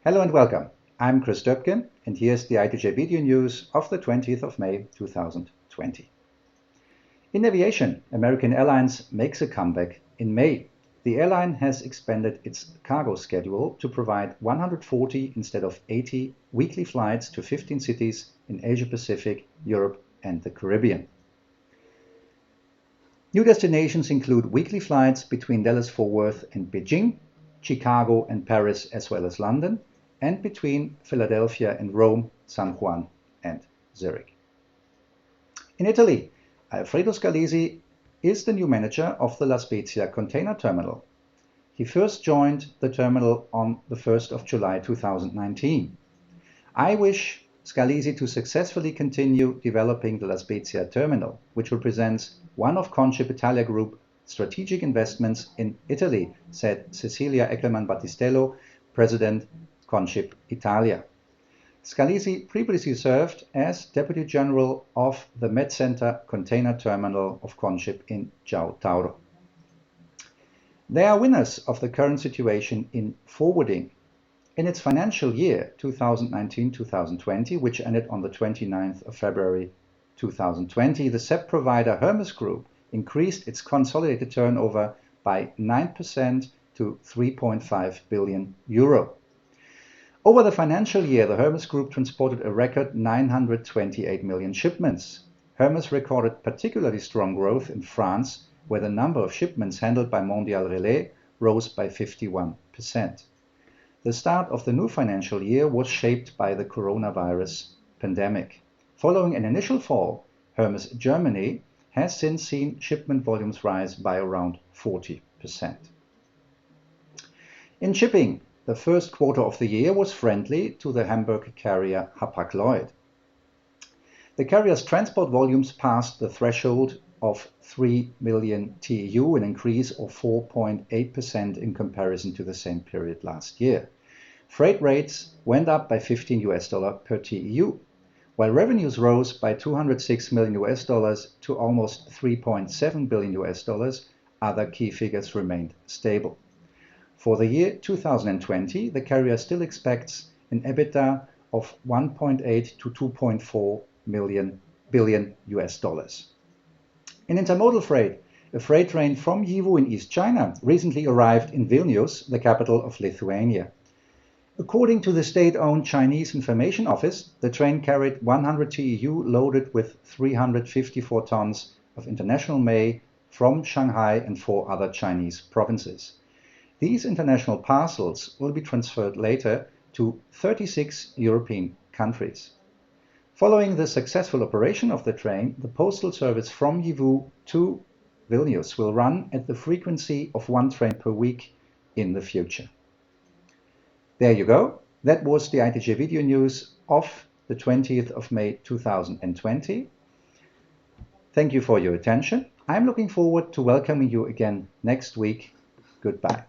Hello and welcome. I'm Chris Döpken, and here's the ITJ video news of the 20th of May 2020. In aviation, American Airlines makes a comeback in May. The airline has expanded its cargo schedule to provide 140 instead of 80 weekly flights to 15 cities in Asia Pacific, Europe, and the Caribbean. New destinations include weekly flights between Dallas-Fort Worth and Beijing, Chicago and Paris, as well as London, and between Philadelphia and Rome, San Juan and Zurich. In Italy, Alfredo Scalisi is the new manager of the La Spezia container terminal. He first joined the terminal on the 1st of July 2019. I wish Scalisi to successfully continue developing the La Spezia terminal, which represents one of Consip Italia Group strategic investments in Italy, said Cecilia Eckermann Battistello, President Consip Italia. Scalisi previously served as Deputy General of the Med-Center Container Terminal of Consip in Giao Tauro. They are winners of the current situation in forwarding. In its financial year 2019-2020, which ended on the 29th of February 2020, the SEP provider Hermes Group increased its consolidated turnover by 9% to 3.5 billion euro. Over the financial year, the Hermes Group transported a record 928 million shipments. Hermes recorded particularly strong growth in France, where the number of shipments handled by Mondial Relais rose by 51%. The start of the new financial year was shaped by the coronavirus pandemic. Following an initial fall, Hermes Germany has since seen shipment volumes rise by around 40%. In shipping, the first quarter of the year was friendly to the Hamburg carrier Hapag-Lloyd. The carrier's transport volumes passed the threshold of 3 million TEU, an increase of 4.8% in comparison to the same period last year. Freight rates went up by $15 per TEU, while revenues rose by $206 million to almost $3.7 billion. Other key figures remained stable. For the year 2020, the carrier still expects an EBITDA of 1.8 to 2.4 billion US dollars. In intermodal freight, a freight train from Yiwu in East China recently arrived in Vilnius, the capital of Lithuania. According to the state-owned Chinese Information Office, the train carried 100 TEU loaded with 354 tons of international May from Shanghai and 4 other Chinese provinces. These international parcels will be transferred later to 36 European countries. Following the successful operation of the train, the postal service from Yiwu to Vilnius will run at the frequency of 1 train per week in the future. There you go. That was the ITJ video news of the 20th of May 2020. Thank you for your attention. I'm looking forward to welcoming you again next week. Goodbye.